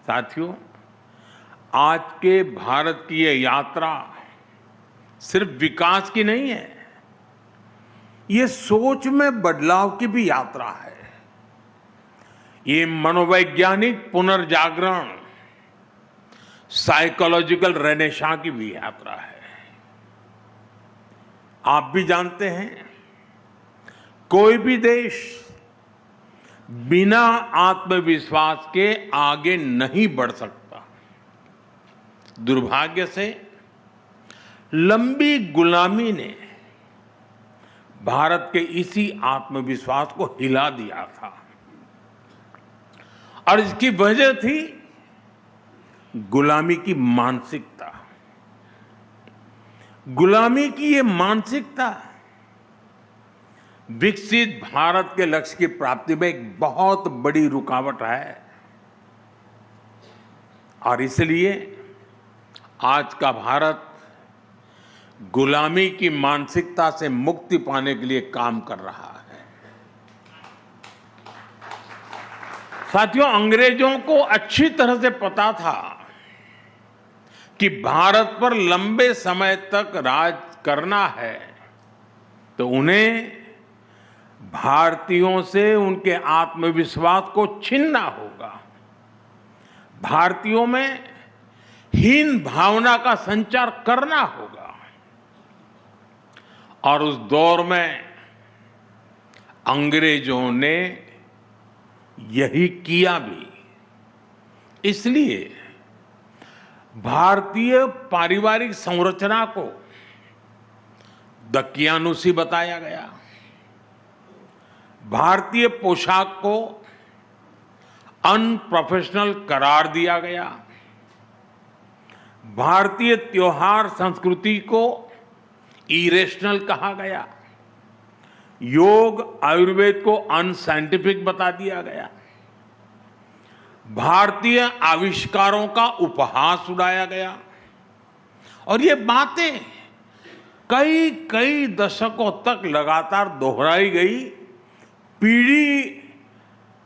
साथियों, आज के भारत की ये यात्रा सिर्फ विकास की नहीं है, ये सोच में बदलाव की भी यात्रा है। ये मनोवैज्ञानिक पुनर्जागरण, साइकोलॉजिकल रेनेसां की भी यात्रा है। आप भी जानते हैं, कोई भी देश बिना आत्मविश्वास के आगे नहीं बढ़ सकता। दुर्भाग्य से लंबी गुलामी ने भारत के इसी आत्मविश्वास को हिला दिया था और इसकी वजह थी गुलामी की मानसिकता। गुलामी की ये मानसिकता विकसित भारत के लक्ष्य की प्राप्ति में एक बहुत बड़ी रुकावट है और इसलिए आज का भारत गुलामी की मानसिकता से मुक्ति पाने के लिए काम कर रहा है। साथियों, अंग्रेजों को अच्छी तरह से पता था कि भारत पर लंबे समय तक राज करना है तो उन्हें भारतीयों से उनके आत्मविश्वास को छीनना होगा। भारतीयों में हीन भावना का संचार करना होगा और उस दौर में अंग्रेजों ने यही किया भी। इसलिए भारतीय पारिवारिक संरचना को दकियानुसी बताया गया, भारतीय पोशाक को अनप्रोफेशनल करार दिया गया, भारतीय त्योहार संस्कृति को इरेशनल कहा गया, योग आयुर्वेद को अनसाइंटिफिक बता दिया गया, भारतीय आविष्कारों का उपहास उड़ाया गया और ये बातें कई कई दशकों तक लगातार दोहराई गई। पीढ़ी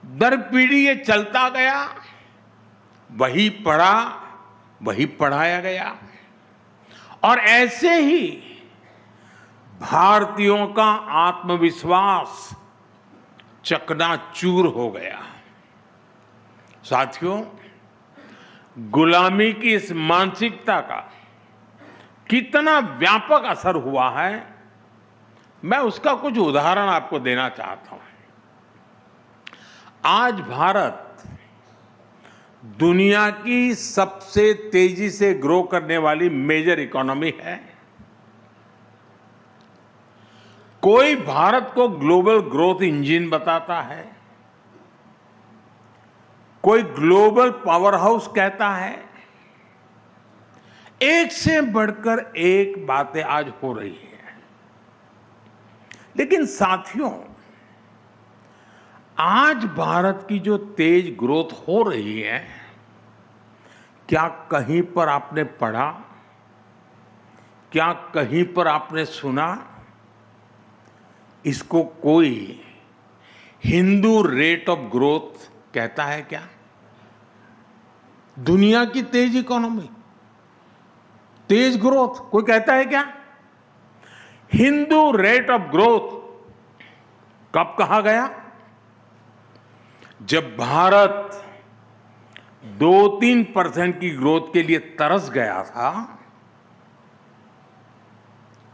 दर पीढ़ी ये चलता गया, वही पढ़ा वही पढ़ाया गया और ऐसे ही भारतीयों का आत्मविश्वास चकनाचूर हो गया। साथियों, गुलामी की इस मानसिकता का कितना व्यापक असर हुआ है, मैं उसका कुछ उदाहरण आपको देना चाहता हूं। आज भारत दुनिया की सबसे तेजी से ग्रो करने वाली मेजर इकोनॉमी है। कोई भारत को ग्लोबल ग्रोथ इंजन बताता है, कोई ग्लोबल पावर हाउस कहता है। एक से बढ़कर एक बातें आज हो रही हैं। लेकिन साथियों, आज भारत की जो तेज ग्रोथ हो रही है, क्या कहीं पर आपने पढ़ा, क्या कहीं पर आपने सुना इसको कोई हिंदू रेट ऑफ ग्रोथ कहता है क्या? दुनिया की तेज इकोनॉमी, तेज ग्रोथ कोई कहता है क्या? हिंदू रेट ऑफ ग्रोथ कब कहा गया? जब भारत 2-3% की ग्रोथ के लिए तरस गया था।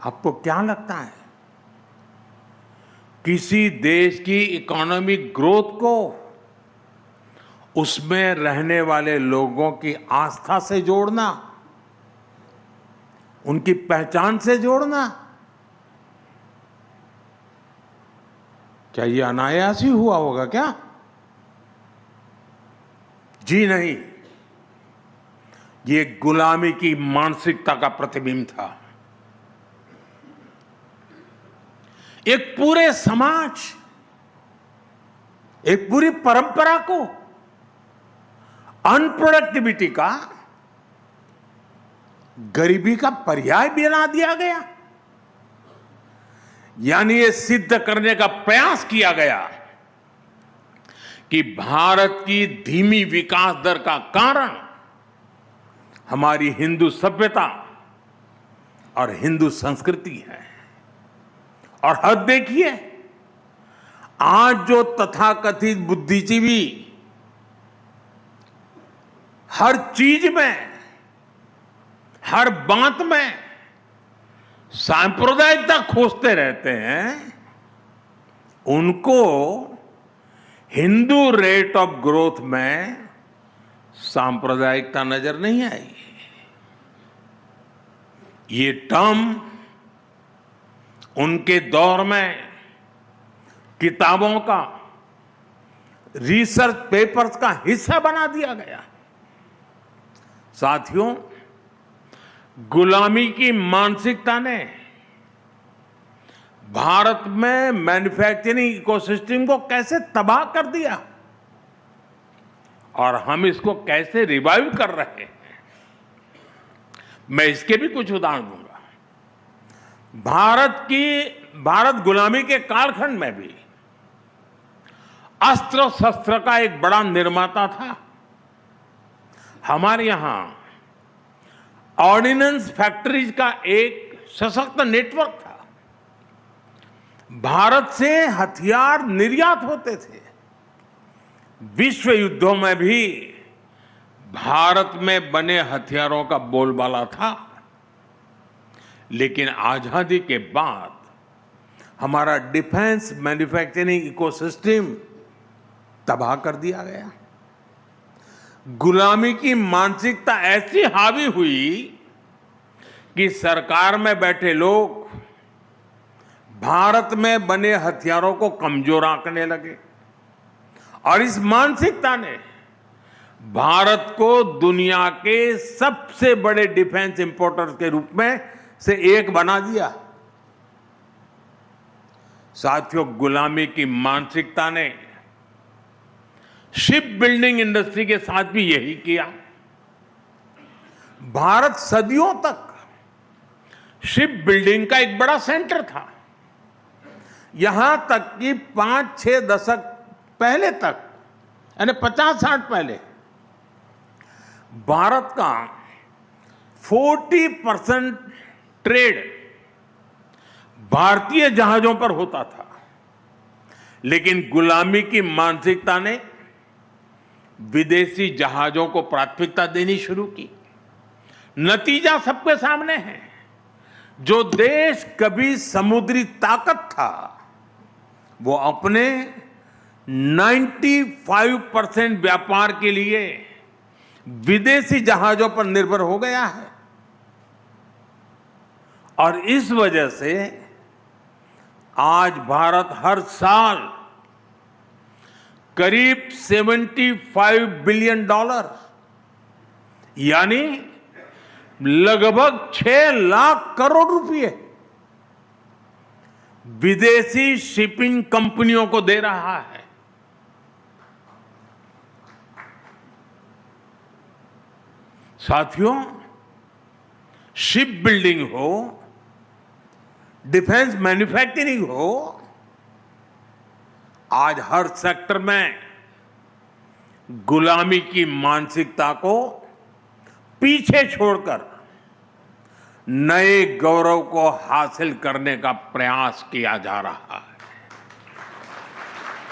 आपको क्या लगता है, किसी देश की इकोनॉमिक ग्रोथ को उसमें रहने वाले लोगों की आस्था से जोड़ना, उनकी पहचान से जोड़ना, क्या ये अनायास ही हुआ होगा क्या? जी नहीं, ये गुलामी की मानसिकता का प्रतिबिंब था। एक पूरे समाज, एक पूरी परंपरा को अनप्रोडक्टिविटी का, गरीबी का पर्याय बना दिया गया। यानी ये सिद्ध करने का प्रयास किया गया कि भारत की धीमी विकास दर का कारण हमारी हिंदू सभ्यता और हिंदू संस्कृति है। और हद देखिए, आज जो तथाकथित बुद्धिजीवी हर चीज में, हर बात में सांप्रदायिकता खोजते रहते हैं, उनको हिंदू रेट ऑफ ग्रोथ में सांप्रदायिकता नजर नहीं आई। ये टर्म उनके दौर में किताबों का, रिसर्च पेपर्स का हिस्सा बना दिया गया। साथियों, गुलामी की मानसिकता ने भारत में मैन्युफैक्चरिंग इकोसिस्टम को कैसे तबाह कर दिया और हम इसको कैसे रिवाइव कर रहे हैं, मैं इसके भी कुछ उदाहरण दूंगा। भारत गुलामी के कालखंड में भी अस्त्र शस्त्र का एक बड़ा निर्माता था। हमारे यहां ऑर्डिनेंस फैक्ट्रीज का एक सशक्त नेटवर्क था। भारत से हथियार निर्यात होते थे। विश्व युद्धों में भी भारत में बने हथियारों का बोलबाला था। लेकिन आजादी के बाद हमारा डिफेंस मैन्युफैक्चरिंग इकोसिस्टम तबाह कर दिया गया। गुलामी की मानसिकता ऐसी हावी हुई कि सरकार में बैठे लोग भारत में बने हथियारों को कमजोर आंकने लगे और इस मानसिकता ने भारत को दुनिया के सबसे बड़े डिफेंस इंपोर्टर के रूप में से एक बना दिया। साथियों, गुलामी की मानसिकता ने शिप बिल्डिंग इंडस्ट्री के साथ भी यही किया। भारत सदियों तक शिप बिल्डिंग का एक बड़ा सेंटर था। यहां तक कि 5-6 दशक पहले तक, यानी 50-60 पहले, भारत का 40% ट्रेड भारतीय जहाजों पर होता था। लेकिन गुलामी की मानसिकता ने विदेशी जहाजों को प्राथमिकता देनी शुरू की। नतीजा सबके सामने है। जो देश कभी समुद्री ताकत था, वो अपने 95% व्यापार के लिए विदेशी जहाजों पर निर्भर हो गया है। और इस वजह से आज भारत हर साल करीब $75 बिलियन, यानी लगभग 6 लाख करोड़ रुपए विदेशी शिपिंग कंपनियों को दे रहा है। साथियों, शिप बिल्डिंग हो, डिफेंस मैन्युफैक्चरिंग हो, आज हर सेक्टर में गुलामी की मानसिकता को पीछे छोड़कर नए गौरव को हासिल करने का प्रयास किया जा रहा है।